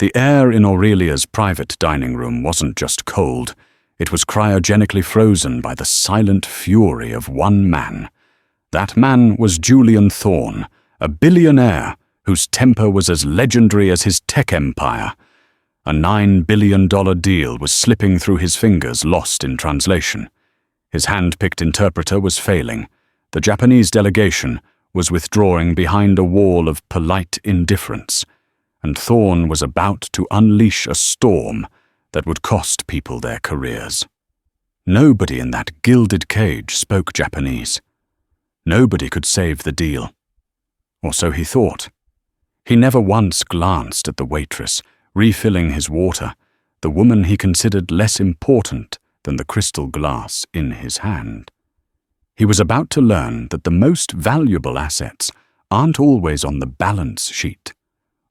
The air in Aurelia's private dining room wasn't just cold, it was cryogenically frozen by the silent fury of one man. That man was Julian Thorne, a billionaire whose temper was as legendary as his tech empire. A $9 billion deal was slipping through his fingers, lost in translation. His hand-picked interpreter was failing. The Japanese delegation was withdrawing behind a wall of polite indifference, and Thorne was about to unleash a storm that would cost people their careers. Nobody in that gilded cage spoke Japanese. Nobody could save the deal. Or so he thought. He never once glanced at the waitress, refilling his water, the woman he considered less important than the crystal glass in his hand. He was about to learn that the most valuable assets aren't always on the balance sheet.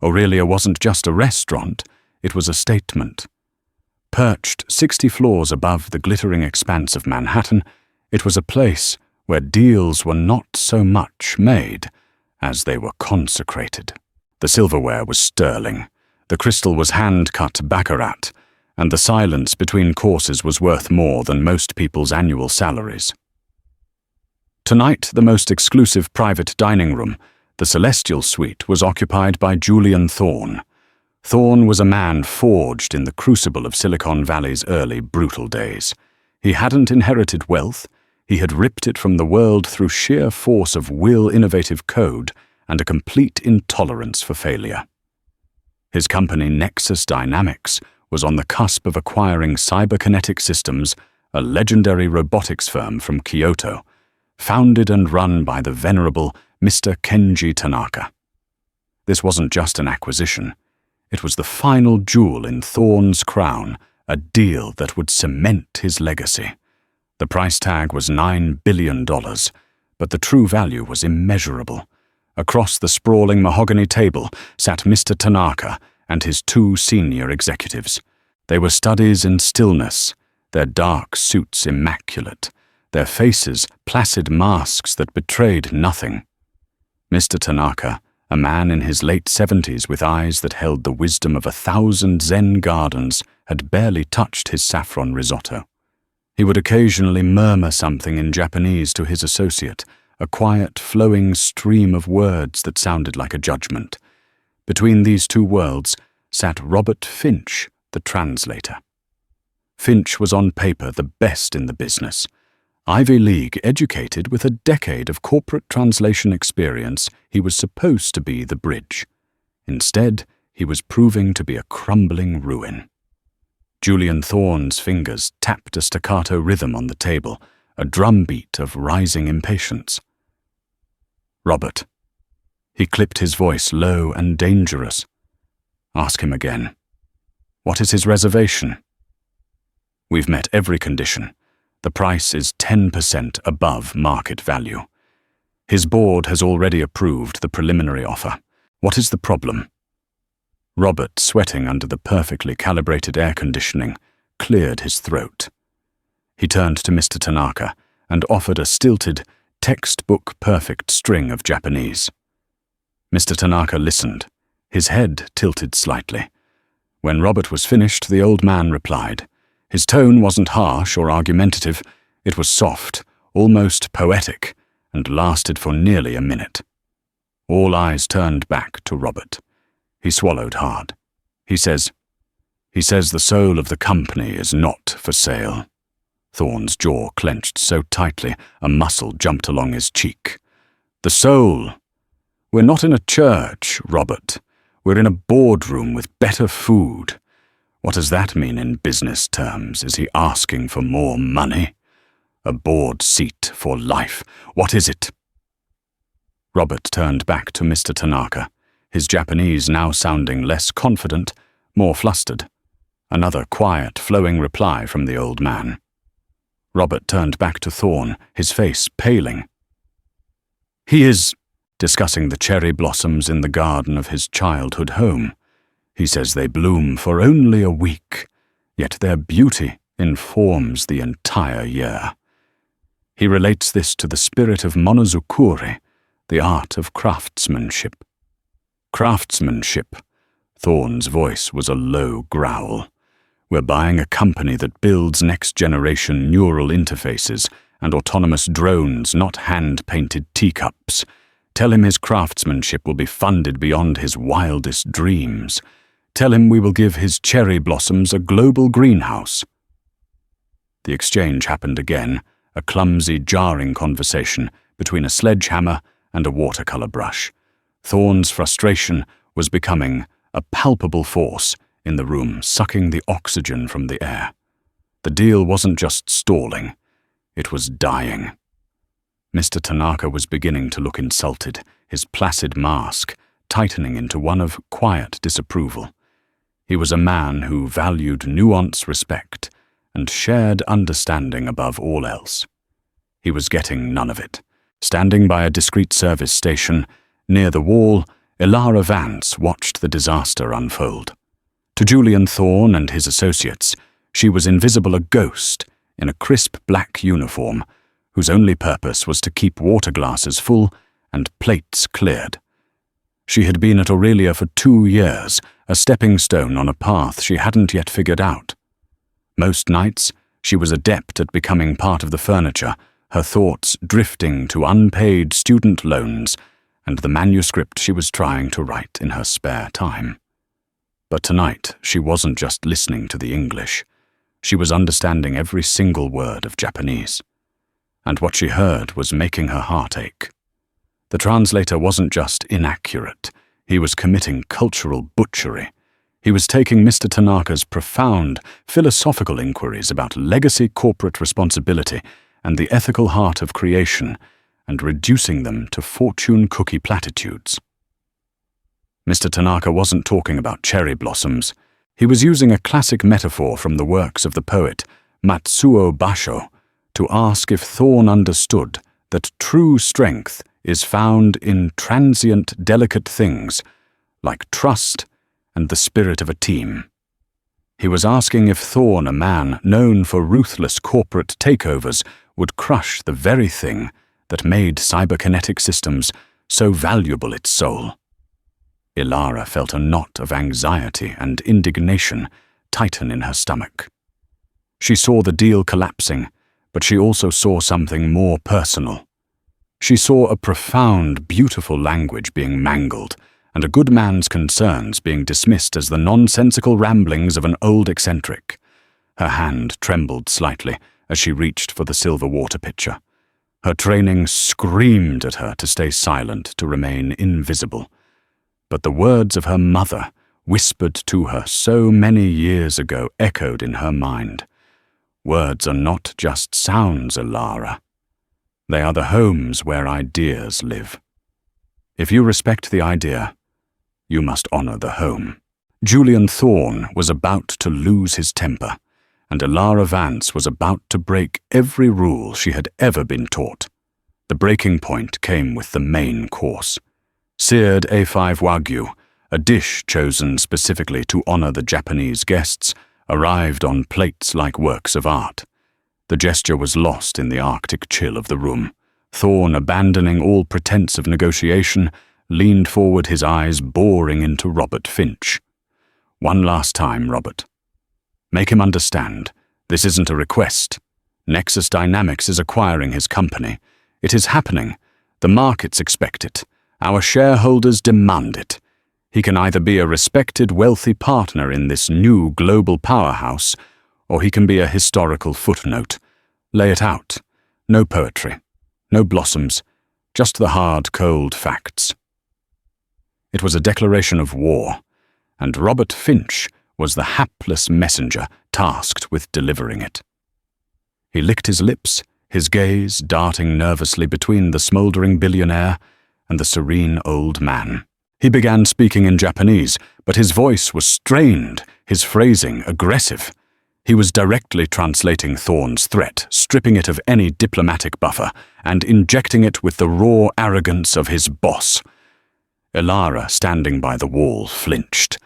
Aurelia wasn't just a restaurant, it was a statement. Perched 60 floors above the glittering expanse of Manhattan, it was a place where deals were not so much made as they were consecrated. The silverware was sterling, the crystal was hand-cut baccarat, and the silence between courses was worth more than most people's annual salaries. Tonight, the most exclusive private dining room, the Celestial Suite, was occupied by Julian Thorne. Thorne was a man forged in the crucible of Silicon Valley's early, brutal days. He hadn't inherited wealth, he had ripped it from the world through sheer force of will, innovative code, and a complete intolerance for failure. His company Nexus Dynamics was on the cusp of acquiring Cyberkinetic Systems, a legendary robotics firm from Kyoto, founded and run by the venerable Mr. Kenji Tanaka. This wasn't just an acquisition. It was the final jewel in Thorne's crown, a deal that would cement his legacy. The price tag was $9 billion, but the true value was immeasurable. Across the sprawling mahogany table sat Mr. Tanaka and his two senior executives. They were studies in stillness, their dark suits immaculate, their faces placid masks that betrayed nothing. Mr. Tanaka, a man in his late 70s with eyes that held the wisdom of 1,000 Zen gardens, had barely touched his saffron risotto. He would occasionally murmur something in Japanese to his associate, a quiet, flowing stream of words that sounded like a judgment. Between these two worlds sat Robert Finch, the translator. Finch was on paper the best in the business. Ivy League educated with a decade of corporate translation experience, he was supposed to be the bridge. Instead, he was proving to be a crumbling ruin. Julian Thorne's fingers tapped a staccato rhythm on the table, a drumbeat of rising impatience. Robert. He clipped his voice low and dangerous. Ask him again. What is his reservation? We've met every condition. The price is 10% above market value. His board has already approved the preliminary offer. What is the problem? Robert, sweating under the perfectly calibrated air conditioning, cleared his throat. He turned to Mr. Tanaka and offered a stilted, textbook-perfect string of Japanese. Mr. Tanaka listened, his head tilted slightly. When Robert was finished, the old man replied. His tone wasn't harsh or argumentative, it was soft, almost poetic, and lasted for nearly a minute. All eyes turned back to Robert. He swallowed hard. He says the soul of the company is not for sale. Thorne's jaw clenched so tightly, a muscle jumped along his cheek. The soul. We're not in a church, Robert. We're in a boardroom with better food. What does that mean in business terms? Is he asking for more money? A board seat for life. What is it? Robert turned back to Mr. Tanaka, his Japanese now sounding less confident, more flustered. Another quiet, flowing reply from the old man. Robert turned back to Thorne, his face paling. He is discussing the cherry blossoms in the garden of his childhood home. He says they bloom for only a week, yet their beauty informs the entire year. He relates this to the spirit of monozukuri, the art of craftsmanship. Craftsmanship. Thorne's voice was a low growl. "We're buying a company that builds next-generation neural interfaces and autonomous drones, not hand-painted teacups. Tell him his craftsmanship will be funded beyond his wildest dreams. Tell him we will give his cherry blossoms a global greenhouse." The exchange happened again, a clumsy, jarring conversation between a sledgehammer and a watercolor brush. Thorne's frustration was becoming a palpable force in the room, sucking the oxygen from the air. The deal wasn't just stalling, it was dying. Mr. Tanaka was beginning to look insulted, his placid mask tightening into one of quiet disapproval. He was a man who valued nuanced respect and shared understanding above all else. He was getting none of it. Standing by a discreet service station, near the wall, Elara Vance watched the disaster unfold. To Julian Thorne and his associates, she was invisible, a ghost in a crisp black uniform, whose only purpose was to keep water glasses full and plates cleared. She had been at Aurelia for 2 years, a stepping stone on a path she hadn't yet figured out. Most nights, she was adept at becoming part of the furniture, her thoughts drifting to unpaid student loans and the manuscript she was trying to write in her spare time. But tonight, she wasn't just listening to the English. She was understanding every single word of Japanese. And what she heard was making her heart ache. The translator wasn't just inaccurate, he was committing cultural butchery. He was taking Mr. Tanaka's profound, philosophical inquiries about legacy, corporate responsibility, and the ethical heart of creation, and reducing them to fortune cookie platitudes. Mr. Tanaka wasn't talking about cherry blossoms. He was using a classic metaphor from the works of the poet Matsuo Basho to ask if Thorne understood that true strength is found in transient, delicate things like trust and the spirit of a team. He was asking if Thorne, a man known for ruthless corporate takeovers, would crush the very thing that made cyberkinetic systems so valuable its soul. Elara felt a knot of anxiety and indignation tighten in her stomach. She saw the deal collapsing, but she also saw something more personal. She saw a profound, beautiful language being mangled, and a good man's concerns being dismissed as the nonsensical ramblings of an old eccentric. Her hand trembled slightly as she reached for the silver water pitcher. Her training screamed at her to stay silent, to remain invisible. But the words of her mother, whispered to her so many years ago, echoed in her mind. Words are not just sounds, Elara. They are the homes where ideas live. If you respect the idea, you must honor the home. Julian Thorne was about to lose his temper, and Elara Vance was about to break every rule she had ever been taught. The breaking point came with the main course. Seared A5 Wagyu, a dish chosen specifically to honor the Japanese guests, arrived on plates like works of art. The gesture was lost in the arctic chill of the room. Thorne, abandoning all pretense of negotiation, leaned forward, his eyes boring into Robert Finch. "One last time, Robert. Make him understand. This isn't a request. Nexus Dynamics is acquiring his company. It is happening. The markets expect it. Our shareholders demand it. He can either be a respected, wealthy partner in this new global powerhouse, or he can be a historical footnote. Lay it out. No poetry. No blossoms. Just the hard, cold facts." It was a declaration of war, and Robert Finch was the hapless messenger tasked with delivering it. He licked his lips, his gaze darting nervously between the smoldering billionaire and the serene old man. He began speaking in Japanese, but his voice was strained, his phrasing aggressive. He was directly translating Thorne's threat, stripping it of any diplomatic buffer, and injecting it with the raw arrogance of his boss. Elara, standing by the wall, flinched.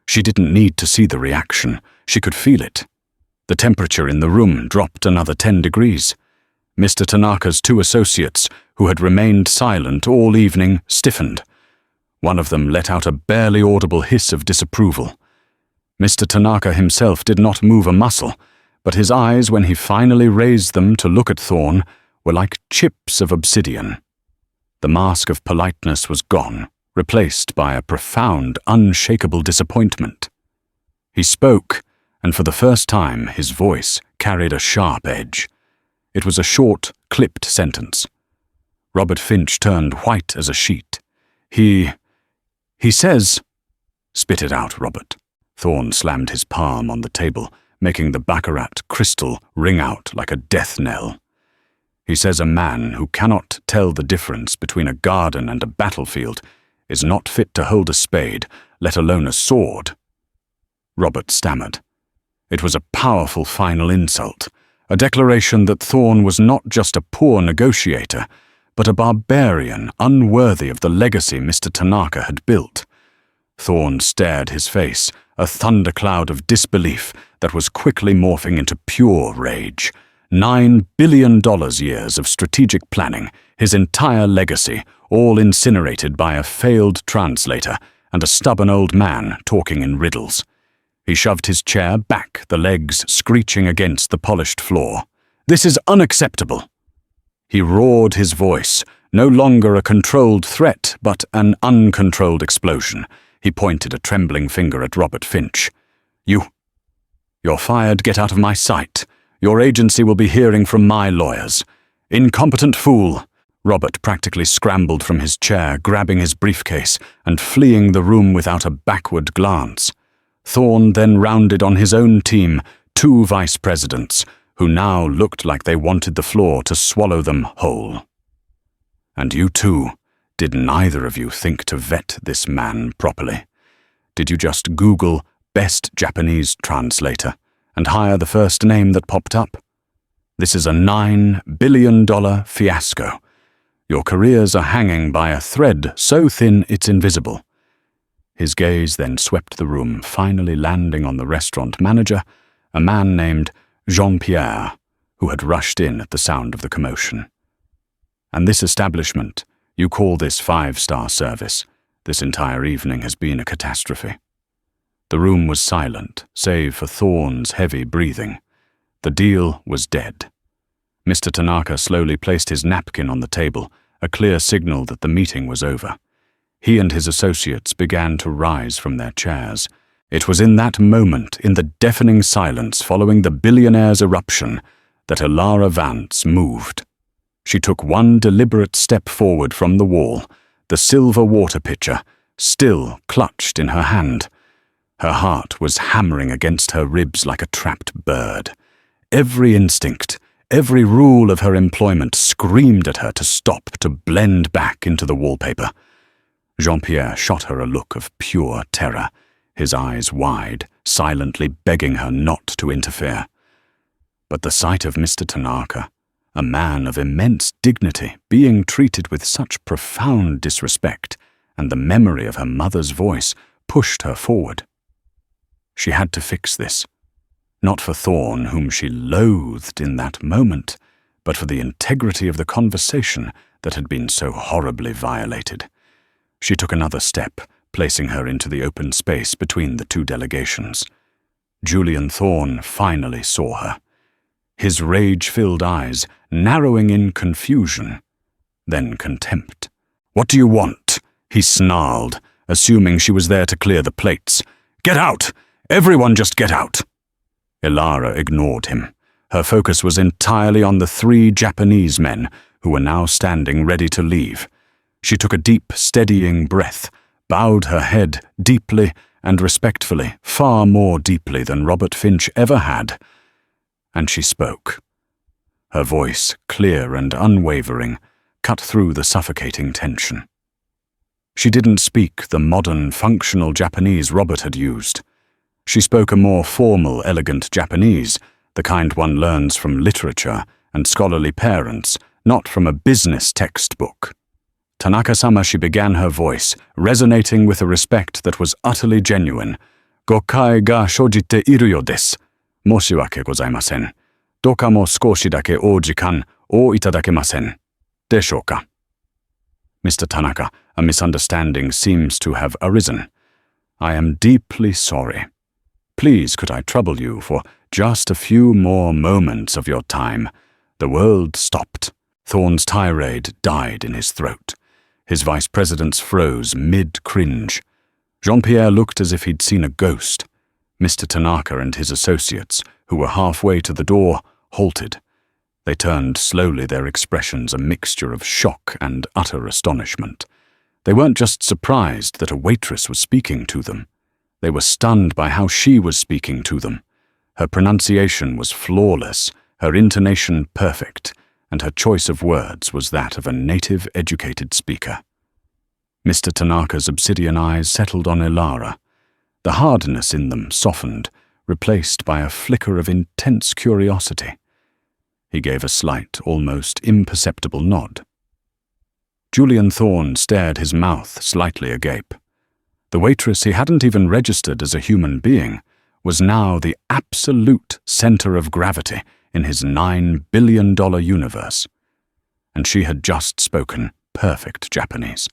She didn't need to see the reaction. She could feel it. The temperature in the room dropped another 10 degrees. Mr. Tanaka's 2 associates, who had remained silent all evening, stiffened. One of them let out a barely audible hiss of disapproval. Mr. Tanaka himself did not move a muscle, but his eyes, when he finally raised them to look at Thorne, were like chips of obsidian. The mask of politeness was gone, replaced by a profound, unshakable disappointment. He spoke, and for the first time his voice carried a sharp edge. It was a short, clipped sentence. Robert Finch turned white as a sheet. He says, "Spit it out, Robert." Thorne slammed his palm on the table, making the baccarat crystal ring out like a death knell. "He says a man who cannot tell the difference between a garden and a battlefield is not fit to hold a spade, let alone a sword." Robert stammered. It was a powerful final insult, a declaration that Thorne was not just a poor negotiator, but a barbarian unworthy of the legacy Mr. Tanaka had built. Thorne stared his face, a thundercloud of disbelief that was quickly morphing into pure rage. $9 billion years of strategic planning, his entire legacy, all incinerated by a failed translator and a stubborn old man talking in riddles. He shoved his chair back, the legs screeching against the polished floor. "This is unacceptable." He roared his voice, no longer a controlled threat, but an uncontrolled explosion. He pointed a trembling finger at Robert Finch. You're fired. Get out of my sight. Your agency will be hearing from my lawyers." "Incompetent fool!" Robert practically scrambled from his chair, grabbing his briefcase and fleeing the room without a backward glance. Thorne then rounded on his own team, 2 vice presidents, who now looked like they wanted the floor to swallow them whole. "And you too. Did neither of you think to vet this man properly? Did you just Google best Japanese translator and hire the first name that popped up? This is a $9 billion fiasco. Your careers are hanging by a thread so thin it's invisible." His gaze then swept the room, finally landing on the restaurant manager, a man named Jean-Pierre, who had rushed in at the sound of the commotion. "And this establishment, you call this 5-star service. This entire evening has been a catastrophe." The room was silent, save for Thorne's heavy breathing. The deal was dead. Mr. Tanaka slowly placed his napkin on the table, a clear signal that the meeting was over. He and his associates began to rise from their chairs. It was in that moment, in the deafening silence following the billionaire's eruption, that Aris Vance moved. She took one deliberate step forward from the wall, the silver water pitcher still clutched in her hand. Her heart was hammering against her ribs like a trapped bird. Every instinct, every rule of her employment screamed at her to stop, to blend back into the wallpaper. Jean-Pierre shot her a look of pure terror, his eyes wide, silently begging her not to interfere. But the sight of Mr. Tanaka, a man of immense dignity, being treated with such profound disrespect, and the memory of her mother's voice pushed her forward. She had to fix this, not for Thorne, whom she loathed in that moment, but for the integrity of the conversation that had been so horribly violated. She took another step, placing her into the open space between the 2 delegations. Julian Thorne finally saw her, his rage-filled eyes narrowing in confusion, then contempt. "What do you want?" he snarled, assuming she was there to clear the plates. "Get out! Everyone just get out!" Elara ignored him. Her focus was entirely on the 3 Japanese men who were now standing ready to leave. She took a deep, steadying breath, bowed her head deeply and respectfully, far more deeply than Robert Finch ever had, and she spoke. Her voice, clear and unwavering, cut through the suffocating tension. She didn't speak the modern, functional Japanese Robert had used. She spoke a more formal, elegant Japanese, the kind one learns from literature and scholarly parents, not from a business textbook. "Tanaka-sama," she began her voice, resonating with a respect that was utterly genuine. "Gokai ga shojite iru yo desu. Moshiwake gozaimasen. Doka mo skoshi dake o jikan o itadakemasen. Deshou ka?" Mr. Tanaka, a misunderstanding seems to have arisen. I am deeply sorry. Please, could I trouble you for just a few more moments of your time? The world stopped. Thorne's tirade died in his throat. His vice presidents froze mid-cringe. Jean-Pierre looked as if he'd seen a ghost. Mr. Tanaka and his associates, who were halfway to the door, halted. They turned slowly, their expressions a mixture of shock and utter astonishment. They weren't just surprised that a waitress was speaking to them. They were stunned by how she was speaking to them. Her pronunciation was flawless, her intonation perfect, and her choice of words was that of a native educated speaker. Mr. Tanaka's obsidian eyes settled on Elara. The hardness in them softened, replaced by a flicker of intense curiosity. He gave a slight, almost imperceptible nod. Julian Thorne stared, his mouth slightly agape. The waitress he hadn't even registered as a human being was now the absolute center of gravity in his $9 billion universe. And she had just spoken perfect Japanese.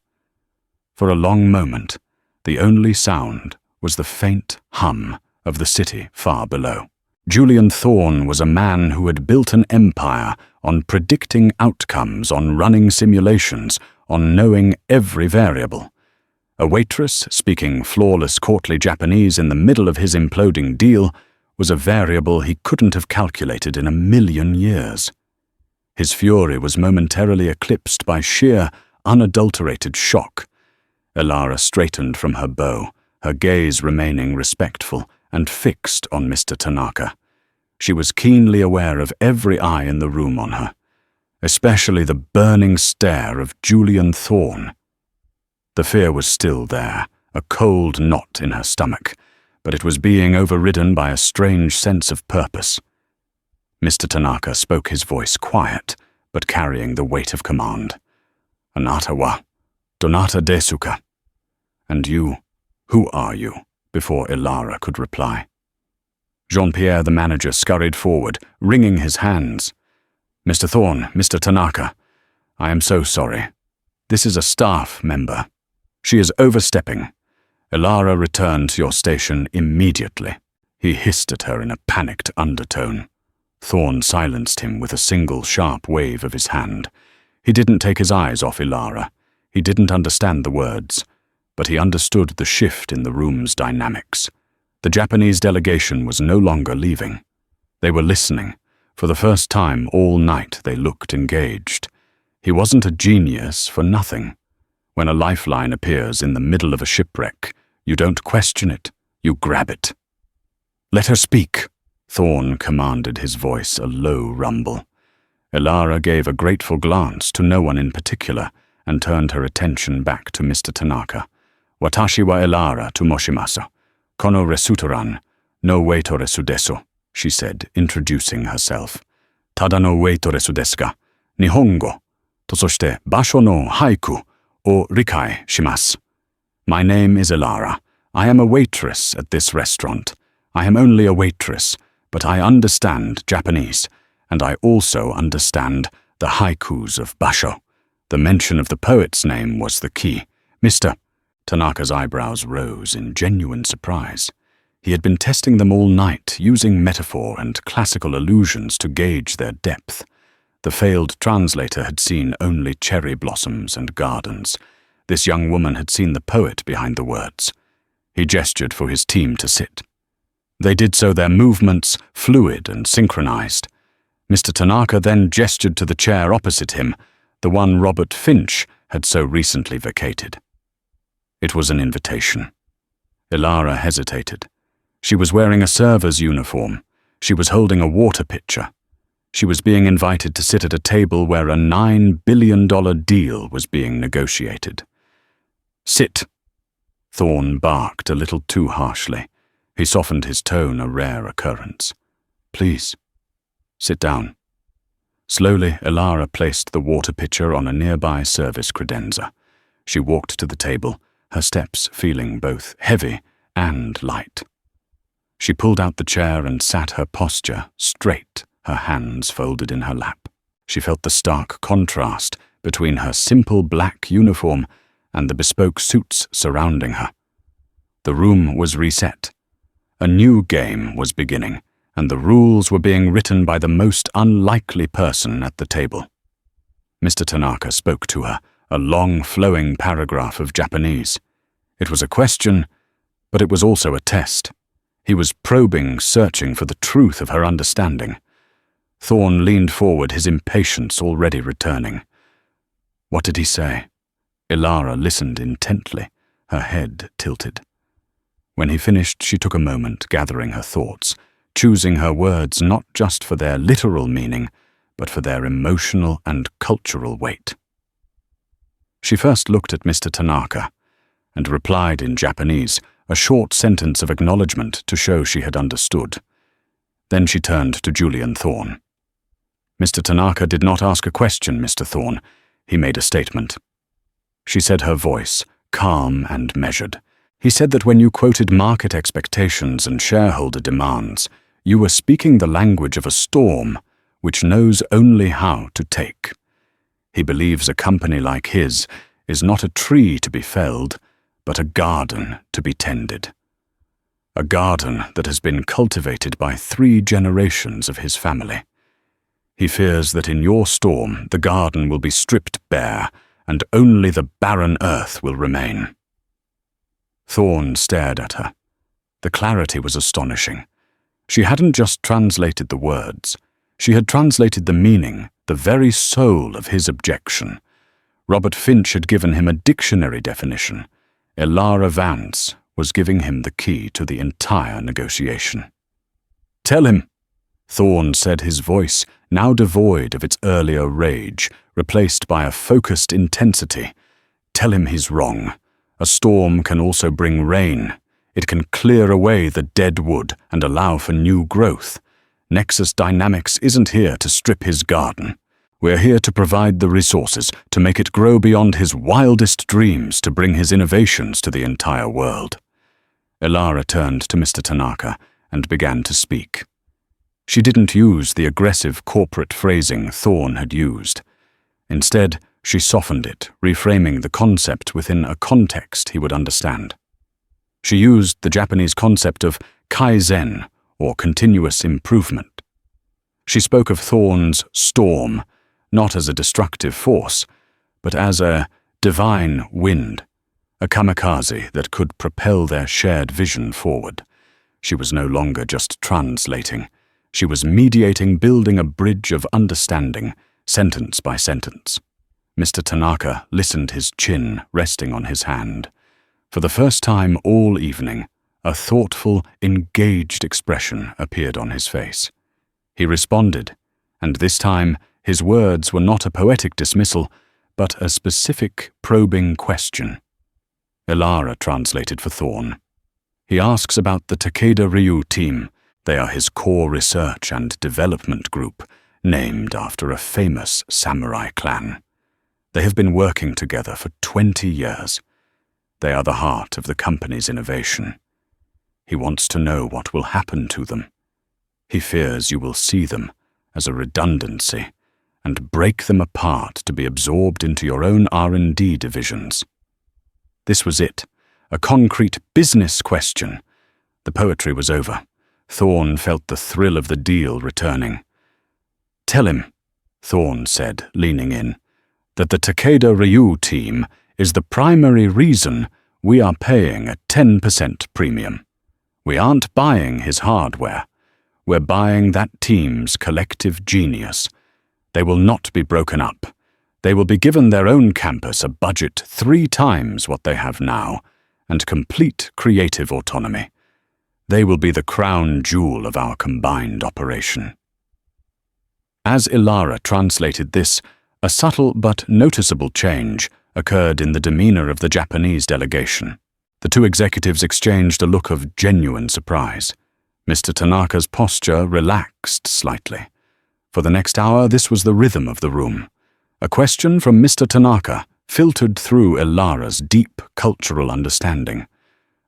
For a long moment, the only sound was the faint hum of the city far below. Julian Thorne was a man who had built an empire on predicting outcomes, on running simulations, on knowing every variable. A waitress speaking flawless courtly Japanese in the middle of his imploding deal was a variable he couldn't have calculated in a million years. His fury was momentarily eclipsed by sheer, unadulterated shock. Elara straightened from her bow, her gaze remaining respectful and fixed on Mr. Tanaka. She was keenly aware of every eye in the room on her, especially the burning stare of Julian Thorne. The fear was still there, a cold knot in her stomach, but it was being overridden by a strange sense of purpose. Mr. Tanaka spoke, his voice quiet, but carrying the weight of command. "Anata wa donata desu ka?" "And you, who are you?" before Elara could reply. Jean-Pierre, the manager, scurried forward, wringing his hands. "Mr. Thorne, Mr. Tanaka, I am so sorry. This is a staff member. She is overstepping. Elara, return to your station immediately." He hissed at her in a panicked undertone. Thorne silenced him with a single sharp wave of his hand. He didn't take his eyes off Elara. He didn't understand the words, but he understood the shift in the room's dynamics. The Japanese delegation was no longer leaving. They were listening. For the first time all night they looked engaged. He wasn't a genius for nothing. When a lifeline appears in the middle of a shipwreck, you don't question it, you grab it. "Let her speak," Thorne commanded, his voice a low rumble. Elara gave a grateful glance to no one in particular and turned her attention back to Mr. Tanaka. "Watashi wa Elara tomoshimasu. Kono resutaran, no waitress desu," she said, introducing herself. "Tada no waitress desu ga, Nihongo, to soshite basho no haiku o rikai shimasu. My name is Elara. I am a waitress at this restaurant. I am only a waitress, but I understand Japanese, and I also understand the haikus of basho. The mention of the poet's name was the key. Mr. Tanaka's eyebrows rose in genuine surprise. He had been testing them all night, using metaphor and classical allusions to gauge their depth. The failed translator had seen only cherry blossoms and gardens. This young woman had seen the poet behind the words. He gestured for his team to sit. They did so, their movements fluid and synchronized. Mr. Tanaka then gestured to the chair opposite him, the one Robert Finch had so recently vacated. It was an invitation. Elara hesitated. She was wearing a server's uniform. She was holding a water pitcher. She was being invited to sit at a table where a $9 billion deal was being negotiated. "Sit," Thorne barked a little too harshly. He softened his tone, a rare occurrence. "Please, sit down." Slowly, Elara placed the water pitcher on a nearby service credenza. She walked to the table, her steps feeling both heavy and light. She pulled out the chair and sat, her posture straight, her hands folded in her lap. She felt the stark contrast between her simple black uniform and the bespoke suits surrounding her. The room was reset. A new game was beginning, and the rules were being written by the most unlikely person at the table. Mr. Tanaka spoke to her, a long, flowing paragraph of Japanese. It was a question, but it was also a test. He was probing, searching for the truth of her understanding. Thorne leaned forward, his impatience already returning. What did he say? Elara listened intently, her head tilted. When he finished, she took a moment, gathering her thoughts, choosing her words not just for their literal meaning, but for their emotional and cultural weight. She first looked at Mr. Tanaka and replied in Japanese, a short sentence of acknowledgement to show she had understood. Then she turned to Julian Thorne. Mr. Tanaka did not ask a question, Mr. Thorne. He made a statement. She said, her voice calm and measured. He said that when you quoted market expectations and shareholder demands, you were speaking the language of a storm which knows only how to take. He believes a company like his is not a tree to be felled, but a garden to be tended. A garden that has been cultivated by 3 generations of his family. He fears that in your storm the garden will be stripped bare, and only the barren earth will remain. Thorne stared at her. The clarity was astonishing. She hadn't just translated the words. She had translated the meaning, the very soul of his objection. Robert Finch had given him a dictionary definition. Aris Vance was giving him the key to the entire negotiation. "Tell him," Thorne said, his voice now devoid of its earlier rage, replaced by a focused intensity. "Tell him he's wrong. A storm can also bring rain. It can clear away the dead wood and allow for new growth. Nexus Dynamics isn't here to strip his garden. We're here to provide the resources, to make it grow beyond his wildest dreams, to bring his innovations to the entire world." Elara turned to Mr. Tanaka and began to speak. She didn't use the aggressive corporate phrasing Thorne had used. Instead, she softened it, reframing the concept within a context he would understand. She used the Japanese concept of kaizen, or continuous improvement. She spoke of Thorne's storm, not as a destructive force, but as a divine wind, a kamikaze that could propel their shared vision forward. She was no longer just translating. She was mediating, building a bridge of understanding, sentence by sentence. Mr. Tanaka listened, his chin resting on his hand. For the first time all evening, a thoughtful, engaged expression appeared on his face. He responded, and this time his words were not a poetic dismissal, but a specific, probing question. Elara translated for Thorne. He asks about the Takeda Ryu team. They are his core research and development group, named after a famous samurai clan. They have been working together for 20 years. They are the heart of the company's innovation. He wants to know what will happen to them. He fears you will see them as a redundancy and break them apart to be absorbed into your own R&D divisions. This was it, a concrete business question. The poetry was over. Thorne felt the thrill of the deal returning. "Tell him," Thorne said, leaning in, "that the Takeda Ryu team is the primary reason we are paying a 10% premium. We aren't buying his hardware. We're buying that team's collective genius. They will not be broken up. They will be given their own campus, a budget 3 times what they have now, and complete creative autonomy. They will be the crown jewel of our combined operation." As Elara translated this, a subtle but noticeable change occurred in the demeanor of the Japanese delegation. The 2 executives exchanged a look of genuine surprise. Mr. Tanaka's posture relaxed slightly. For the next hour, this was the rhythm of the room. A question from Mr. Tanaka filtered through Elara's deep cultural understanding.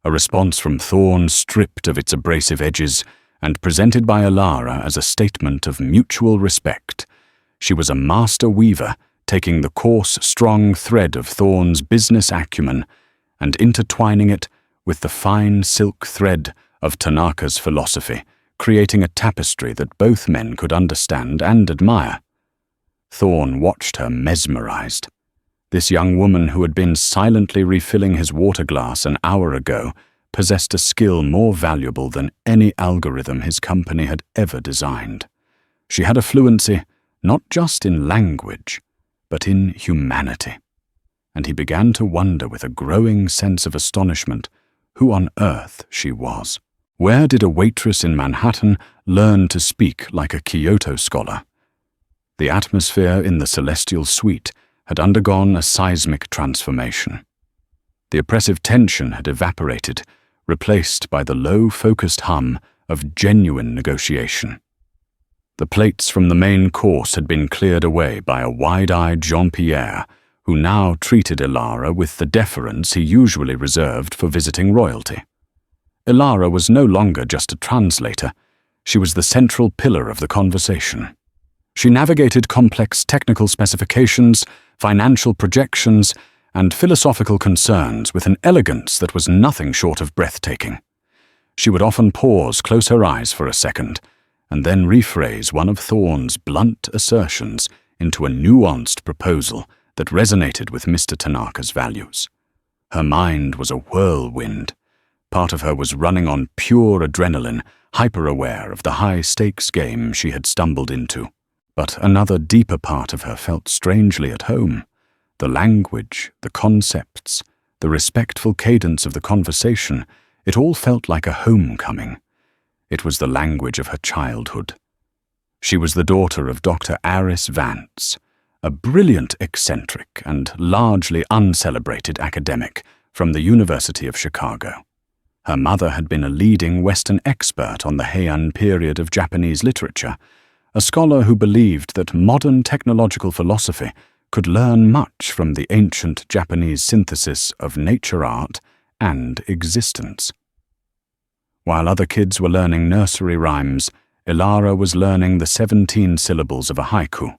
A response from Thorne stripped of its abrasive edges and presented by Elara as a statement of mutual respect. She was a master weaver, taking the coarse, strong thread of Thorne's business acumen and intertwining it with the fine silk thread of Tanaka's philosophy, creating a tapestry that both men could understand and admire. Thorne watched her mesmerized. This young woman who had been silently refilling his water glass an hour ago possessed a skill more valuable than any algorithm his company had ever designed. She had a fluency not just in language, but in humanity. And he began to wonder with a growing sense of astonishment who on earth she was. Where did a waitress in Manhattan learn to speak like a Kyoto scholar? The atmosphere in the celestial suite had undergone a seismic transformation. The oppressive tension had evaporated, replaced by the low, focused hum of genuine negotiation. The plates from the main course had been cleared away by a wide-eyed Jean-Pierre, who now treated Elara with the deference he usually reserved for visiting royalty. Elara was no longer just a translator. She was the central pillar of the conversation. She navigated complex technical specifications, financial projections, and philosophical concerns with an elegance that was nothing short of breathtaking. She would often pause, close her eyes for a second, and then rephrase one of Thorne's blunt assertions into a nuanced proposal that resonated with Mr. Tanaka's values. Her mind was a whirlwind. Part of her was running on pure adrenaline, hyper-aware of the high-stakes game she had stumbled into. But another deeper part of her felt strangely at home. The language, the concepts, the respectful cadence of the conversation, it all felt like a homecoming. It was the language of her childhood. She was the daughter of Dr. Aris Vance, a brilliant eccentric and largely uncelebrated academic from the University of Chicago. Her mother had been a leading Western expert on the Heian period of Japanese literature, a scholar who believed that modern technological philosophy could learn much from the ancient Japanese synthesis of nature art and existence. While other kids were learning nursery rhymes, Elara was learning the 17 syllables of a haiku.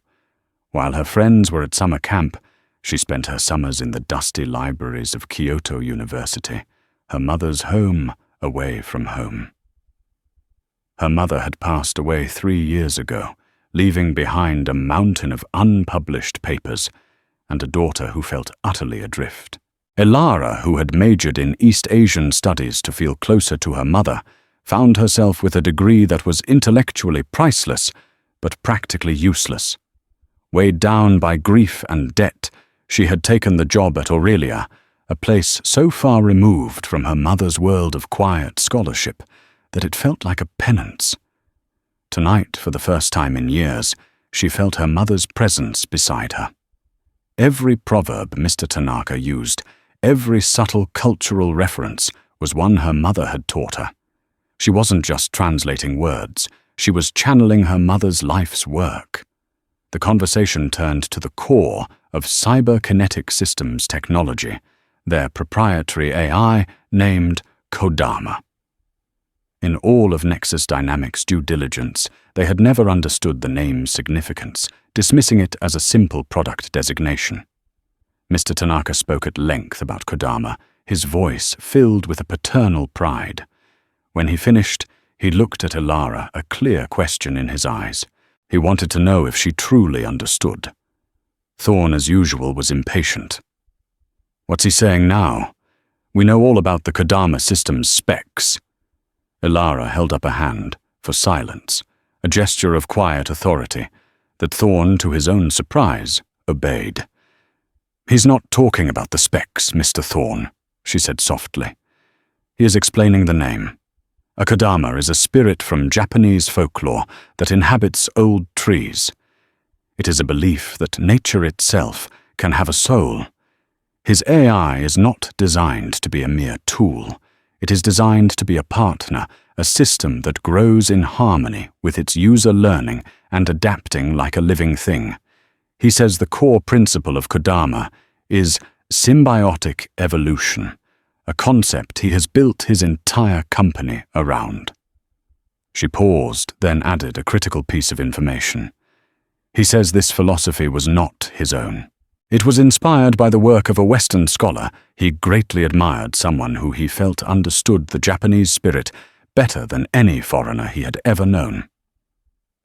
While her friends were at summer camp, she spent her summers in the dusty libraries of Kyoto University, her mother's home away from home. Her mother had passed away 3 years ago, leaving behind a mountain of unpublished papers and a daughter who felt utterly adrift. Elara, who had majored in East Asian studies to feel closer to her mother, found herself with a degree that was intellectually priceless, but practically useless. Weighed down by grief and debt, she had taken the job at Aurelia, a place so far removed from her mother's world of quiet scholarship that it felt like a penance. Tonight, for the first time in years, she felt her mother's presence beside her. Every proverb Mr. Tanaka used, every subtle cultural reference, was one her mother had taught her. She wasn't just translating words, she was channeling her mother's life's work. The conversation turned to the core of cyberkinetic systems technology, their proprietary AI named Kodama. In all of Nexus Dynamics' due diligence, they had never understood the name's significance, dismissing it as a simple product designation. Mr. Tanaka spoke at length about Kodama, his voice filled with a paternal pride. When he finished, he looked at Elara, a clear question in his eyes. He wanted to know if she truly understood. Thorne, as usual, was impatient. "What's he saying now? We know all about the Kodama system's specs." Elara held up a hand for silence, a gesture of quiet authority that Thorne, to his own surprise, obeyed. "He's not talking about the specs, Mr. Thorne," she said softly. "He is explaining the name. A Kodama is a spirit from Japanese folklore that inhabits old trees. It is a belief that nature itself can have a soul. His AI is not designed to be a mere tool. It is designed to be a partner, a system that grows in harmony with its user learning and adapting like a living thing. He says the core principle of Kodama is symbiotic evolution, a concept he has built his entire company around." She paused, then added a critical piece of information. He says this philosophy was not his own. It was inspired by the work of a Western scholar. He greatly admired someone who he felt understood the Japanese spirit better than any foreigner he had ever known.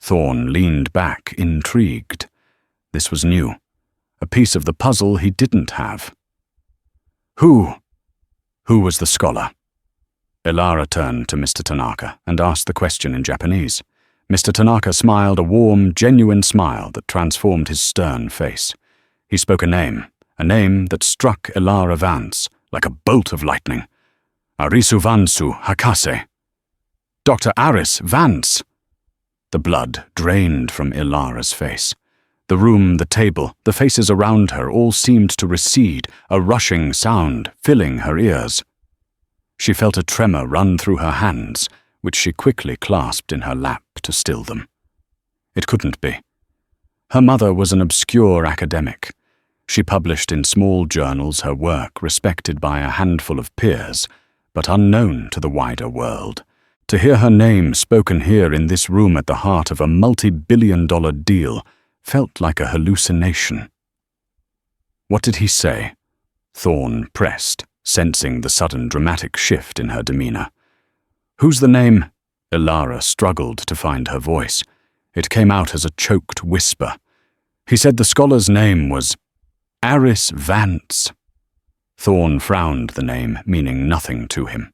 Thorne leaned back, intrigued. This was new, a piece of the puzzle he didn't have. Who was the scholar? Elara turned to Mr. Tanaka and asked the question in Japanese. Mr. Tanaka smiled a warm, genuine smile that transformed his stern face. He spoke a name that struck Aris Vance like a bolt of lightning. Aris Vance Hakase. Dr. Aris Vance! The blood drained from Elara's face. The room, the table, the faces around her all seemed to recede, a rushing sound filling her ears. She felt a tremor run through her hands, which she quickly clasped in her lap to still them. It couldn't be. Her mother was an obscure academic. She published in small journals her work respected by a handful of peers, but unknown to the wider world. To hear her name spoken here in this room at the heart of a multi-billion-dollar deal felt like a hallucination. What did he say? Thorne pressed, sensing the sudden dramatic shift in her demeanor. Who's the name? Elara struggled to find her voice. It came out as a choked whisper. He said the scholar's name was Aris Vance. Thorne frowned the name, meaning nothing to him.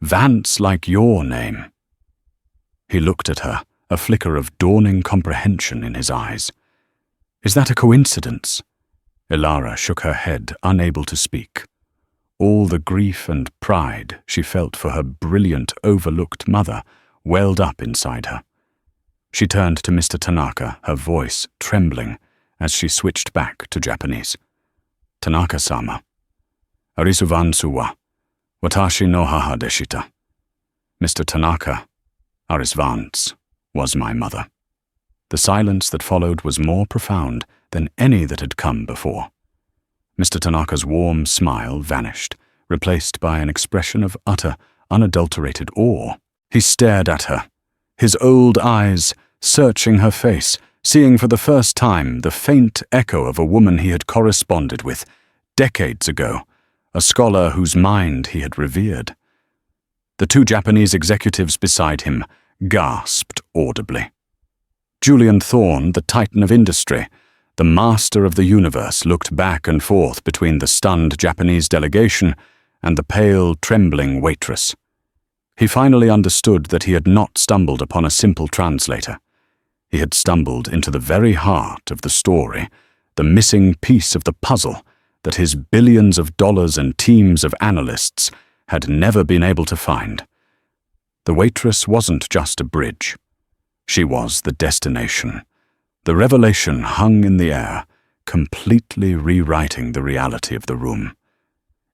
Vance like your name. He looked at her, a flicker of dawning comprehension in his eyes. Is that a coincidence? Elara shook her head, unable to speak. All the grief and pride she felt for her brilliant, overlooked mother welled up inside her. She turned to Mr. Tanaka, her voice trembling as she switched back to Japanese. Tanaka-sama. Arisu Vance wa watashi no haha deshita. Mr. Tanaka, Aris Vance, was my mother. The silence that followed was more profound than any that had come before. Mr. Tanaka's warm smile vanished, replaced by an expression of utter, unadulterated awe. He stared at her, his old eyes searching her face, seeing for the first time the faint echo of a woman he had corresponded with decades ago, a scholar whose mind he had revered. The two Japanese executives beside him gasped audibly. Julian Thorne, the titan of industry, the master of the universe, looked back and forth between the stunned Japanese delegation and the pale, trembling waitress. He finally understood that he had not stumbled upon a simple translator. He had stumbled into the very heart of the story, the missing piece of the puzzle that his billions of dollars and teams of analysts had never been able to find. The waitress wasn't just a bridge. She was the destination. The revelation hung in the air, completely rewriting the reality of the room.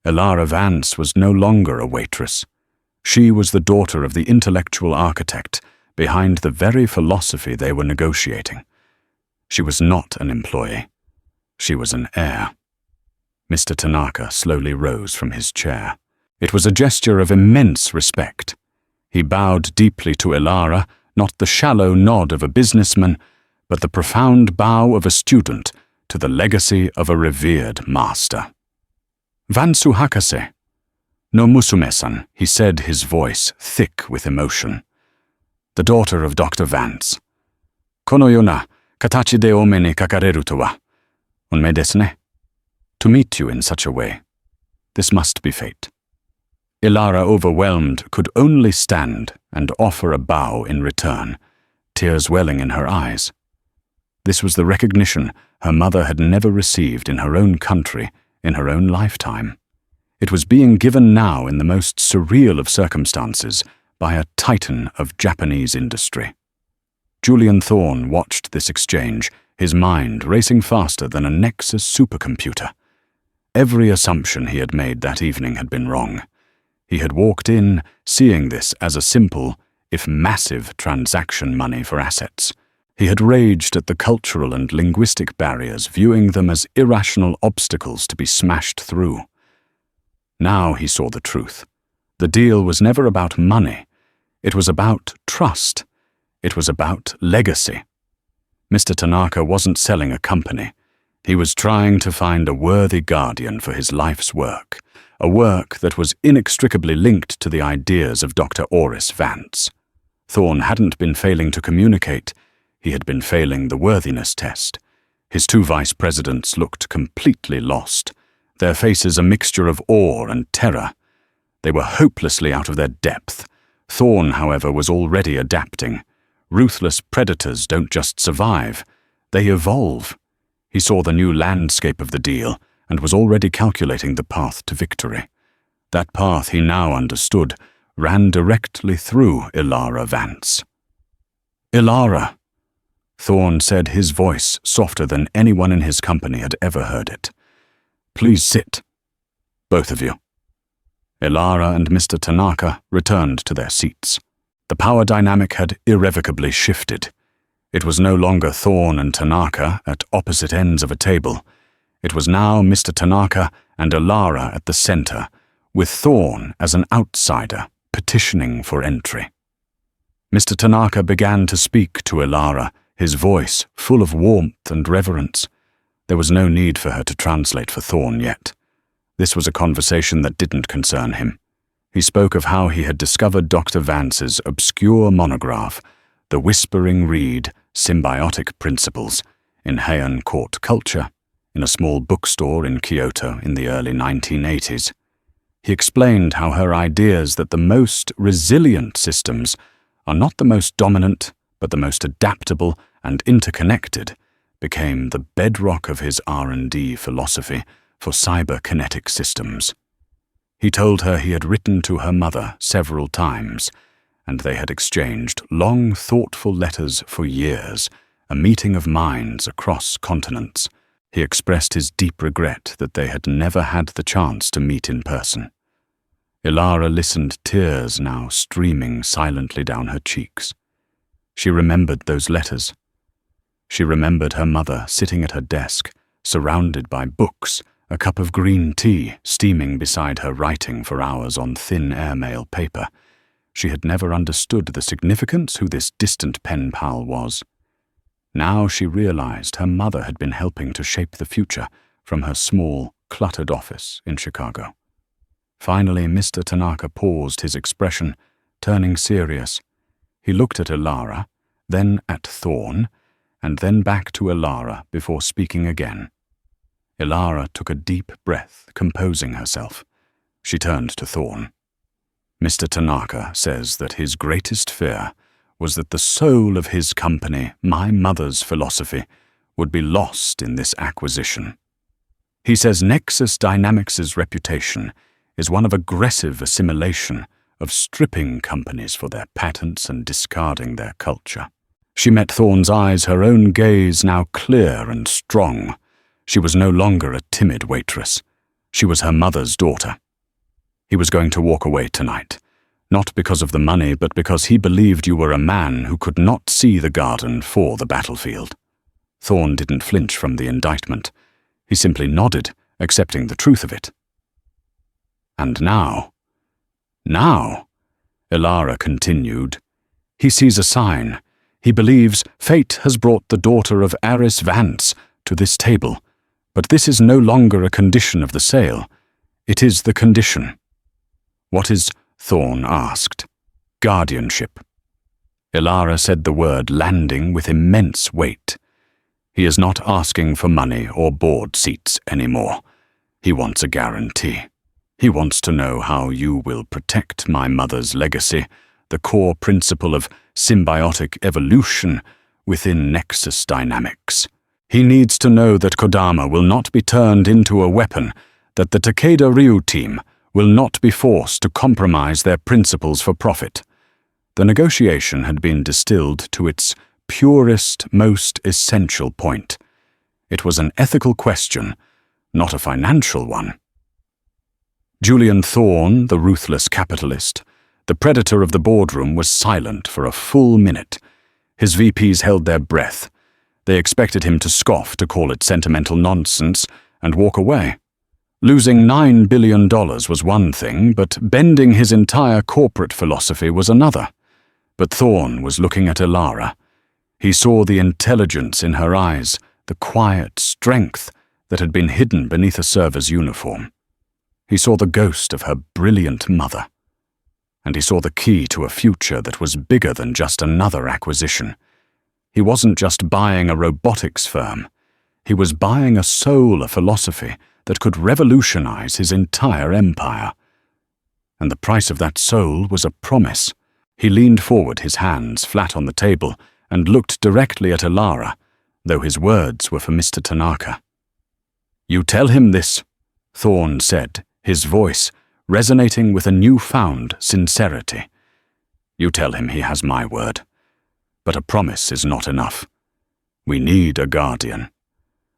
Elara Vance was no longer a waitress. She was the daughter of the intellectual architect behind the very philosophy they were negotiating. She was not an employee. She was an heir. Mr. Tanaka slowly rose from his chair. It was a gesture of immense respect. He bowed deeply to Elara, not the shallow nod of a businessman, but the profound bow of a student to the legacy of a revered master. Vansu Hakase. No musume-san, he said, his voice thick with emotion. The daughter of Dr. Vance. Kono yona katachi de ome ni kakareru to wa unmei desu ne. To meet you in such a way. This must be fate. Elara, overwhelmed, could only stand and offer a bow in return, tears welling in her eyes. This was the recognition her mother had never received in her own country, in her own lifetime. It was being given now in the most surreal of circumstances by a titan of Japanese industry. Julian Thorne watched this exchange, his mind racing faster than a Nexus supercomputer. Every assumption he had made that evening had been wrong. He had walked in, seeing this as a simple, if massive, transaction money for assets. He had raged at the cultural and linguistic barriers, viewing them as irrational obstacles to be smashed through. Now he saw the truth. The deal was never about money. It was about trust. It was about legacy. Mr. Tanaka wasn't selling a company. He was trying to find a worthy guardian for his life's work, a work that was inextricably linked to the ideas of Dr. Aris Vance. Thorne hadn't been failing to communicate. He had been failing the worthiness test. His two vice presidents looked completely lost, their faces a mixture of awe and terror. They were hopelessly out of their depth. Thorne, however, was already adapting. Ruthless predators don't just survive, they evolve. He saw the new landscape of the deal and was already calculating the path to victory. That path, he now understood, ran directly through Elara Vance. "Elara," Thorne said, his voice softer than anyone in his company had ever heard it. "Please sit, both of you." Elara and Mr. Tanaka returned to their seats. The power dynamic had irrevocably shifted. It was no longer Thorne and Tanaka at opposite ends of a table. It was now Mr. Tanaka and Elara at the center, with Thorne as an outsider petitioning for entry. Mr. Tanaka began to speak to Elara, his voice full of warmth and reverence. There was no need for her to translate for Thorne yet. This was a conversation that didn't concern him. He spoke of how he had discovered Dr. Vance's obscure monograph, The Whispering Reed, Symbiotic Principles, in Heian Court Culture, in a small bookstore in Kyoto in the early 1980s. He explained how her ideas that the most resilient systems are not the most dominant, but the most adaptable and interconnected, became the bedrock of his R&D philosophy for cyberkinetic systems. He told her he had written to her mother several times, and they had exchanged long, thoughtful letters for years, a meeting of minds across continents. He expressed his deep regret that they had never had the chance to meet in person. Elara listened, tears now streaming silently down her cheeks. She remembered those letters. She remembered her mother sitting at her desk, surrounded by books, a cup of green tea steaming beside her, writing for hours on thin airmail paper. She had never understood the significance who this distant pen pal was. Now she realized her mother had been helping to shape the future from her small, cluttered office in Chicago. Finally, Mr. Tanaka paused his expression, turning serious. He looked at Elara, then at Thorne, and then back to Elara before speaking again. Elara took a deep breath, composing herself. She turned to Thorne. "Mr. Tanaka says that his greatest fear was that the soul of his company, my mother's philosophy, would be lost in this acquisition. He says Nexus Dynamics' reputation is one of aggressive assimilation, of stripping companies for their patents and discarding their culture." She met Thorne's eyes, her own gaze now clear and strong. She was no longer a timid waitress. She was her mother's daughter. He was going to walk away tonight, not because of the money, but because he believed you were a man who could not see the garden for the battlefield. Thorne didn't flinch from the indictment. He simply nodded, accepting the truth of it. "And now, Elara continued, he sees a sign. He believes fate has brought the daughter of Aris Vance to this table, but this is no longer a condition of the sale. It is the condition." "What is?" Thorne asked. "Guardianship." Elara said the word, landing with immense weight. "He is not asking for money or board seats anymore. He wants a guarantee. He wants to know how you will protect my mother's legacy, the core principle of symbiotic evolution within Nexus Dynamics. He needs to know that Kodama will not be turned into a weapon, that the Takeda Ryu team will not be forced to compromise their principles for profit." The negotiation had been distilled to its purest, most essential point. It was an ethical question, not a financial one. Julian Thorne, the ruthless capitalist, the predator of the boardroom, was silent for a full minute. His VPs held their breath. They expected him to scoff, to call it sentimental nonsense, and walk away. Losing $9 billion was one thing, but bending his entire corporate philosophy was another. But Thorne was looking at Elara. He saw the intelligence in her eyes, the quiet strength that had been hidden beneath a server's uniform. He saw the ghost of her brilliant mother. And he saw the key to a future that was bigger than just another acquisition. He wasn't just buying a robotics firm. He was buying a soul, a philosophy that could revolutionize his entire empire. And the price of that soul was a promise. He leaned forward, his hands flat on the table, and looked directly at Elara, though his words were for Mr. Tanaka. "You tell him this," Thorne said, his voice resonating with a newfound sincerity. "You tell him he has my word. But a promise is not enough. We need a guardian,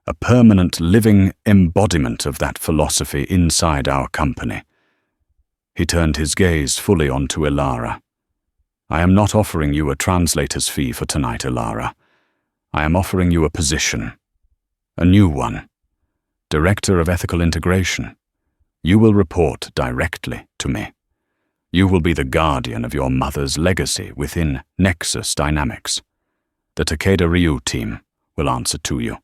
a permanent living embodiment of that philosophy inside our company." He turned his gaze fully onto Elara. "I am not offering you a translator's fee for tonight, Elara. I am offering you a position, a new one, Director of Ethical Integration. You will report directly to me. You will be the guardian of your mother's legacy within Nexus Dynamics. The Takeda Ryu team will answer to you.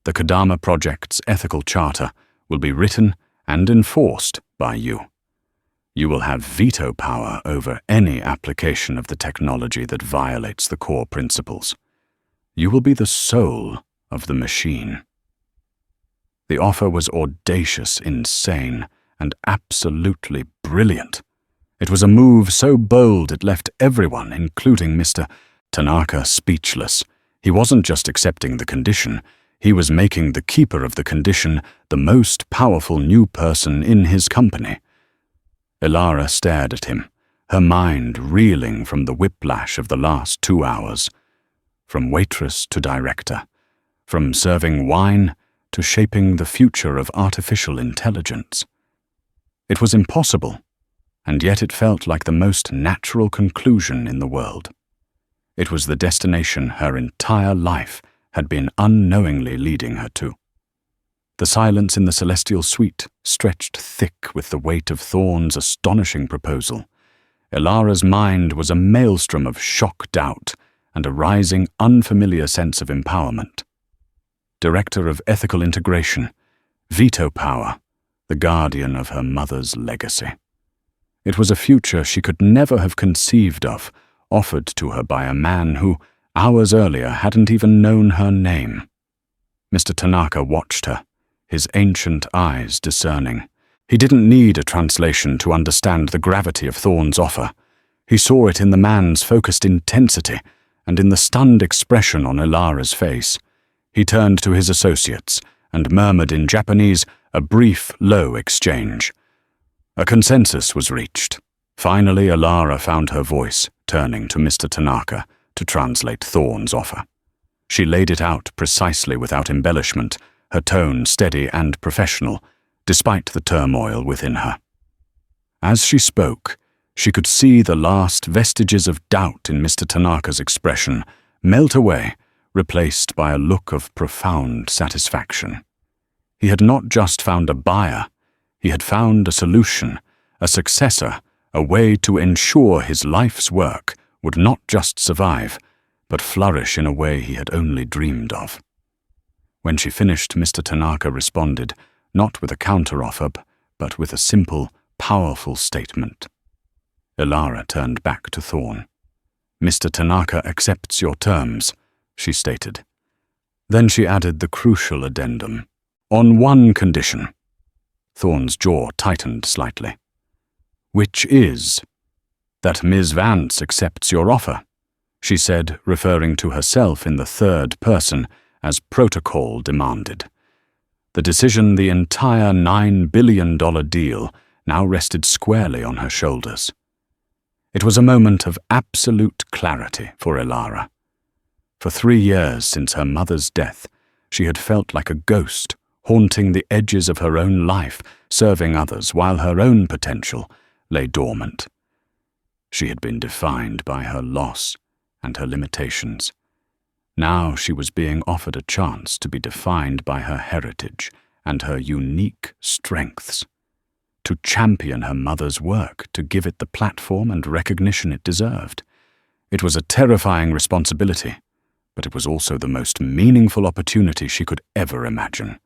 The Kodama Project's ethical charter will be written and enforced by you. You will have veto power over any application of the technology that violates the core principles. You will be the soul of the machine." The offer was audacious, insane, and absolutely brilliant. It was a move so bold it left everyone, including Mr. Tanaka, speechless. He wasn't just accepting the condition, he was making the keeper of the condition the most powerful new person in his company. Elara stared at him, her mind reeling from the whiplash of the last 2 hours. From waitress to director, from serving wine to shaping the future of artificial intelligence. It was impossible, and yet it felt like the most natural conclusion in the world. It was the destination her entire life had been unknowingly leading her to. The silence in the celestial suite stretched thick with the weight of Thorne's astonishing proposal. Elara's mind was a maelstrom of shock doubt and a rising, unfamiliar sense of empowerment. Director of Ethical Integration, veto power, the guardian of her mother's legacy. It was a future she could never have conceived of, offered to her by a man who, hours earlier, hadn't even known her name. Mr. Tanaka watched her, his ancient eyes discerning. He didn't need a translation to understand the gravity of Thorne's offer. He saw it in the man's focused intensity and in the stunned expression on Elara's face. He turned to his associates and murmured in Japanese a brief, low exchange. A consensus was reached. Finally, Elara found her voice, turning to Mr. Tanaka to translate Thorne's offer. She laid it out precisely without embellishment, her tone steady and professional, despite the turmoil within her. As she spoke, she could see the last vestiges of doubt in Mr. Tanaka's expression melt away, replaced by a look of profound satisfaction. He had not just found a buyer, he had found a solution, a successor, a way to ensure his life's work would not just survive, but flourish in a way he had only dreamed of. When she finished, Mr. Tanaka responded, not with a counteroffer, but with a simple, powerful statement. Elara turned back to Thorne. "Mr. Tanaka accepts your terms," she stated. Then she added the crucial addendum. "On one condition." Thorne's jaw tightened slightly. "Which is that Ms. Vance accepts your offer," she said, referring to herself in the third person as protocol demanded. The decision, the entire $9 billion deal, now rested squarely on her shoulders. It was a moment of absolute clarity for Elara. For 3 years since her mother's death, she had felt like a ghost, haunting the edges of her own life, serving others while her own potential lay dormant. She had been defined by her loss and her limitations. Now she was being offered a chance to be defined by her heritage and her unique strengths, to champion her mother's work, to give it the platform and recognition it deserved. It was a terrifying responsibility, but it was also the most meaningful opportunity she could ever imagine.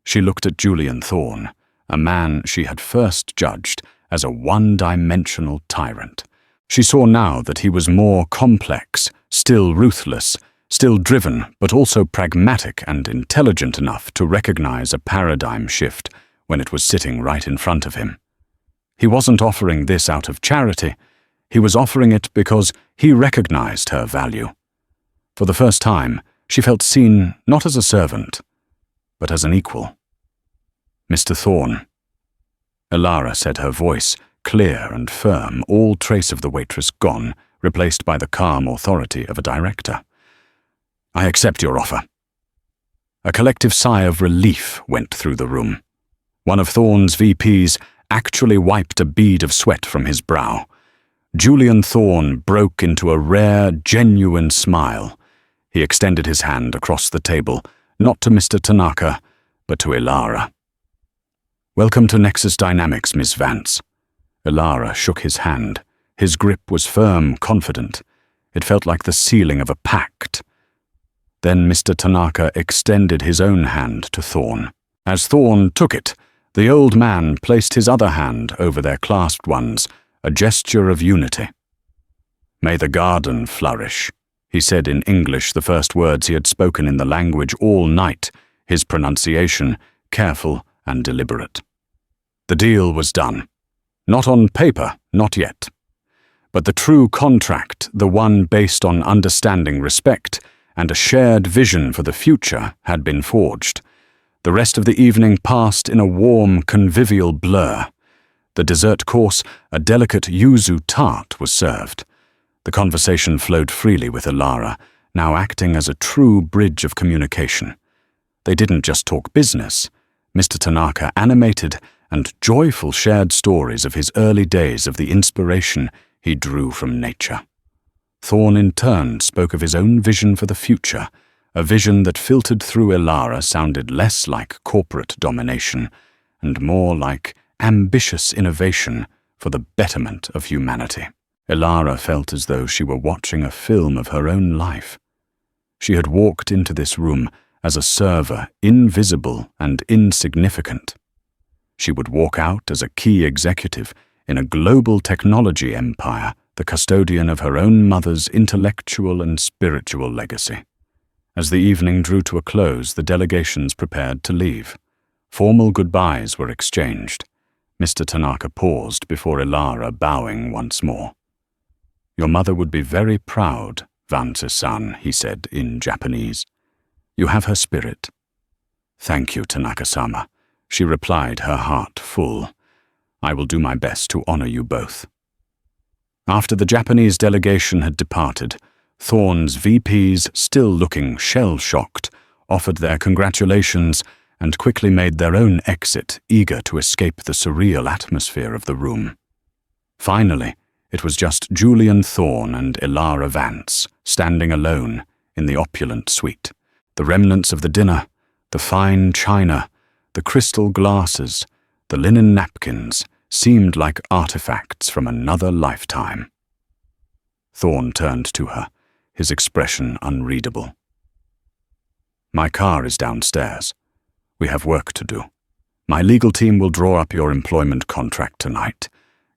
She looked at Julian Thorne, a man she had first judged as a one-dimensional tyrant. She saw now that he was more complex, still ruthless, still driven, but also pragmatic and intelligent enough to recognize a paradigm shift when it was sitting right in front of him. He wasn't offering this out of charity. He was offering it because he recognized her value. For the first time, she felt seen not as a servant, but as an equal. "Mr. Thorne," Elara said, her voice clear and firm, all trace of the waitress gone, replaced by the calm authority of a director. "I accept your offer." A collective sigh of relief went through the room. One of Thorne's VPs actually wiped a bead of sweat from his brow. Julian Thorne broke into a rare, genuine smile. He extended his hand across the table, not to Mr. Tanaka, but to Elara. "Welcome to Nexus Dynamics, Miss Vance." Elara shook his hand. His grip was firm, confident. It felt like the sealing of a pact. Then Mr. Tanaka extended his own hand to Thorne. As Thorne took it, the old man placed his other hand over their clasped ones, a gesture of unity. "May the garden flourish," he said in English, the first words he had spoken in the language all night, his pronunciation careful and deliberate. The deal was done. Not on paper, not yet. But the true contract, the one based on understanding, respect, and a shared vision for the future, had been forged. The rest of the evening passed in a warm, convivial blur. The dessert course, a delicate yuzu tart, was served. The conversation flowed freely with Elara, now acting as a true bridge of communication. They didn't just talk business. Mr. Tanaka animated and joyful shared stories of his early days of the inspiration he drew from nature. Thorne in turn spoke of his own vision for the future, a vision that filtered through Elara sounded less like corporate domination and more like ambitious innovation for the betterment of humanity. Elara felt as though she were watching a film of her own life. She had walked into this room as a server, invisible and insignificant. She would walk out as a key executive in a global technology empire, the custodian of her own mother's intellectual and spiritual legacy. As the evening drew to a close, the delegations prepared to leave. Formal goodbyes were exchanged. Mr. Tanaka paused before Elara, bowing once more. "Your mother would be very proud, Vance-san," he said in Japanese. "You have her spirit." "Thank you, Tanaka-sama," she replied, her heart full. "I will do my best to honor you both." After the Japanese delegation had departed, Thorne's VPs, still looking shell-shocked, offered their congratulations and quickly made their own exit, eager to escape the surreal atmosphere of the room. Finally, it was just Julian Thorne and Elara Vance, standing alone in the opulent suite. The remnants of the dinner, the fine china, the crystal glasses, the linen napkins, seemed like artifacts from another lifetime. Thorne turned to her, his expression unreadable. "My car is downstairs. We have work to do. My legal team will draw up your employment contract tonight.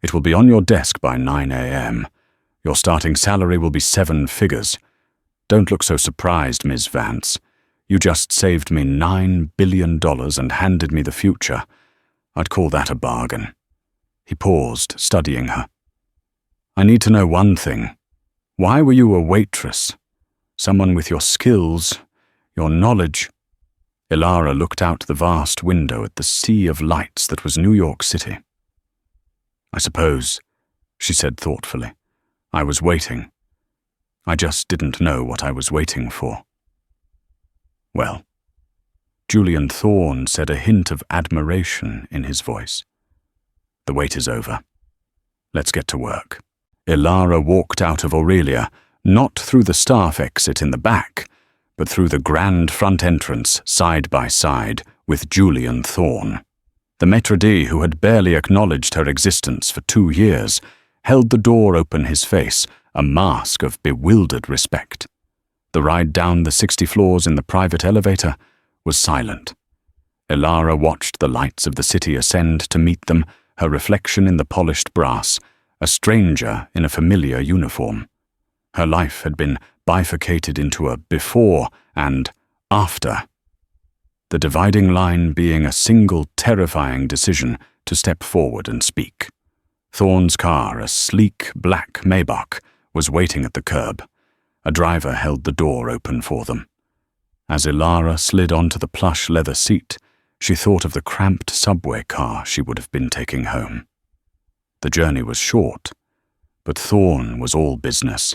It will be on your desk by 9 a.m. Your starting salary will be 7 figures. Don't look so surprised, Ms. Vance. You just saved me $9 billion and handed me the future. I'd call that a bargain." He paused, studying her. "I need to know one thing. Why were you a waitress? Someone with your skills, your knowledge." Elara looked out the vast window at the sea of lights that was New York City. "I suppose," she said thoughtfully, "I was waiting. I just didn't know what I was waiting for." "Well," Julian Thorne said, a hint of admiration in his voice, "the wait is over. Let's get to work." Elara walked out of Aurelia, not through the staff exit in the back, but through the grand front entrance, side by side, with Julian Thorne. The maitre d', who had barely acknowledged her existence for 2 years, held the door open, his face a mask of bewildered respect. The ride down the 60 floors in the private elevator was silent. Elara watched the lights of the city ascend to meet them, her reflection in the polished brass, a stranger in a familiar uniform. Her life had been bifurcated into a before and after, the dividing line being a single terrifying decision to step forward and speak. Thorne's car, a sleek black Maybach, was waiting at the curb. A driver held the door open for them. As Elara slid onto the plush leather seat, she thought of the cramped subway car she would have been taking home. The journey was short, but Thorne was all business.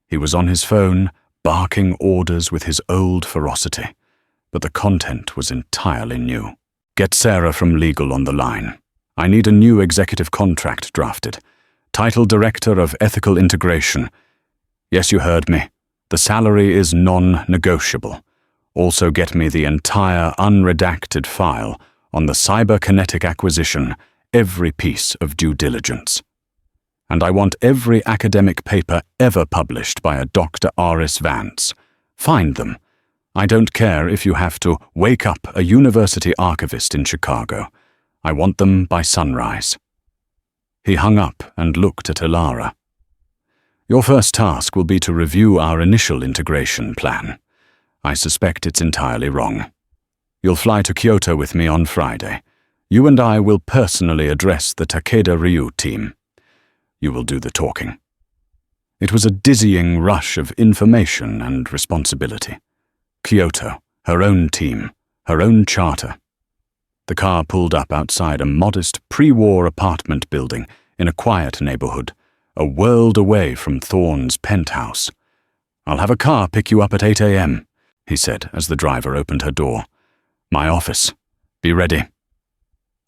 He was on his phone, barking orders with his old ferocity, but the content was entirely new. Get Sarah from legal on the line. I need a new executive contract drafted. Title Director of Ethical Integration. Yes, you heard me. The salary is non-negotiable. Also get me the entire unredacted file on the cyberkinetic acquisition, every piece of due diligence. And I want every academic paper ever published by a Dr. Aris Vance. Find them. I don't care if you have to wake up a university archivist in Chicago. I want them by sunrise. He hung up and looked at Elara. Your first task will be to review our initial integration plan. I suspect it's entirely wrong. You'll fly to Kyoto with me on Friday. You and I will personally address the Takeda Ryu team. You will do the talking. It was a dizzying rush of information and responsibility. Kyoto, her own team, her own charter. The car pulled up outside a modest pre-war apartment building in a quiet neighborhood, a world away from Thorne's penthouse. I'll have a car pick you up at 8 a.m., he said as the driver opened her door. My office. Be ready.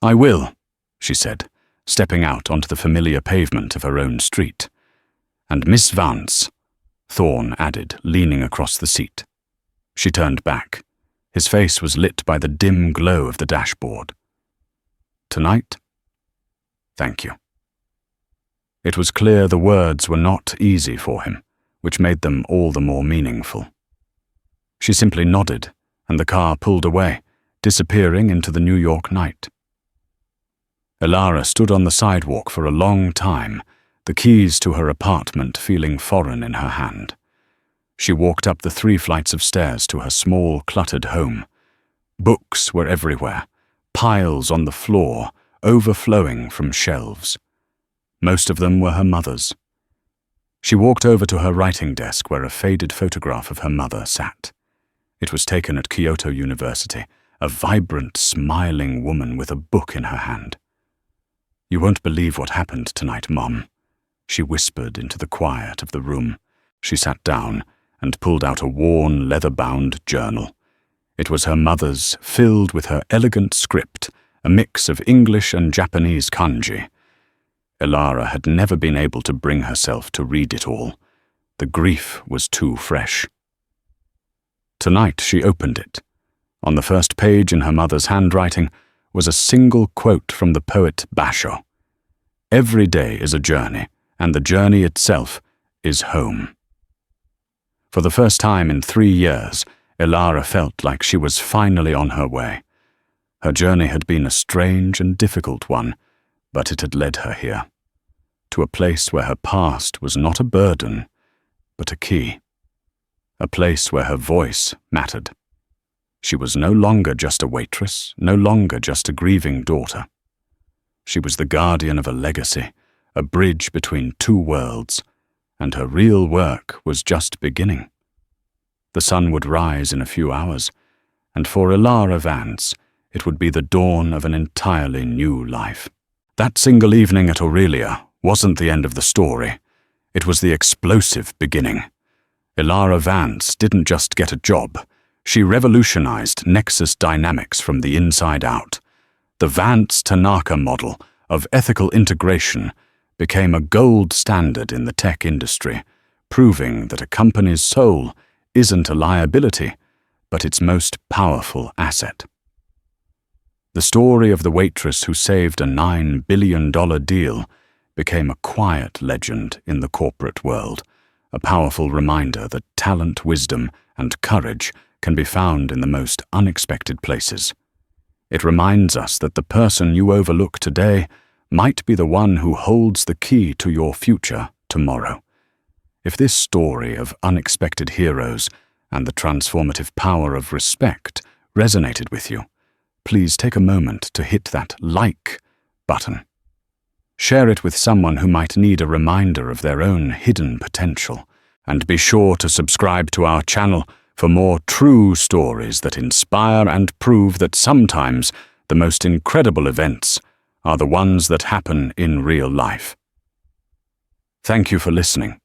I will, she said, stepping out onto the familiar pavement of her own street. And Miss Vance, Thorne added, leaning across the seat. She turned back. His face was lit by the dim glow of the dashboard. Tonight? Thank you. It was clear the words were not easy for him, which made them all the more meaningful. She simply nodded, and the car pulled away, disappearing into the New York night. Elara stood on the sidewalk for a long time, the keys to her apartment feeling foreign in her hand. She walked up the 3 flights of stairs to her small, cluttered home. Books were everywhere, piles on the floor, overflowing from shelves. Most of them were her mother's. She walked over to her writing desk where a faded photograph of her mother sat. It was taken at Kyoto University, a vibrant, smiling woman with a book in her hand. You won't believe what happened tonight, Mom, she whispered into the quiet of the room. She sat down and pulled out a worn, leather-bound journal. It was her mother's, filled with her elegant script, a mix of English and Japanese kanji. Elara had never been able to bring herself to read it all. The grief was too fresh. Tonight she opened it. On the first page in her mother's handwriting was a single quote from the poet Basho. Every day is a journey, and the journey itself is home. For the first time in 3 years, Elara felt like she was finally on her way. Her journey had been a strange and difficult one, but it had led her here, to a place where her past was not a burden, but a key. A place where her voice mattered. She was no longer just a waitress, no longer just a grieving daughter. She was the guardian of a legacy, a bridge between 2 worlds, and her real work was just beginning. The sun would rise in a few hours, and for Elara Vance, it would be the dawn of an entirely new life. That single evening at Aurelia wasn't the end of the story. It was the explosive beginning. Elara Vance didn't just get a job. She revolutionized Nexus dynamics from the inside out. The Vance-Tanaka model of ethical integration became a gold standard in the tech industry, proving that a company's soul isn't a liability, but its most powerful asset. The story of the waitress who saved a $9 billion deal became a quiet legend in the corporate world, a powerful reminder that talent, wisdom, and courage can be found in the most unexpected places. It reminds us that the person you overlook today might be the one who holds the key to your future tomorrow. If this story of unexpected heroes and the transformative power of respect resonated with you, please take a moment to hit that like button. Share it with someone who might need a reminder of their own hidden potential, and be sure to subscribe to our channel for more true stories that inspire and prove that sometimes the most incredible events are the ones that happen in real life. Thank you for listening.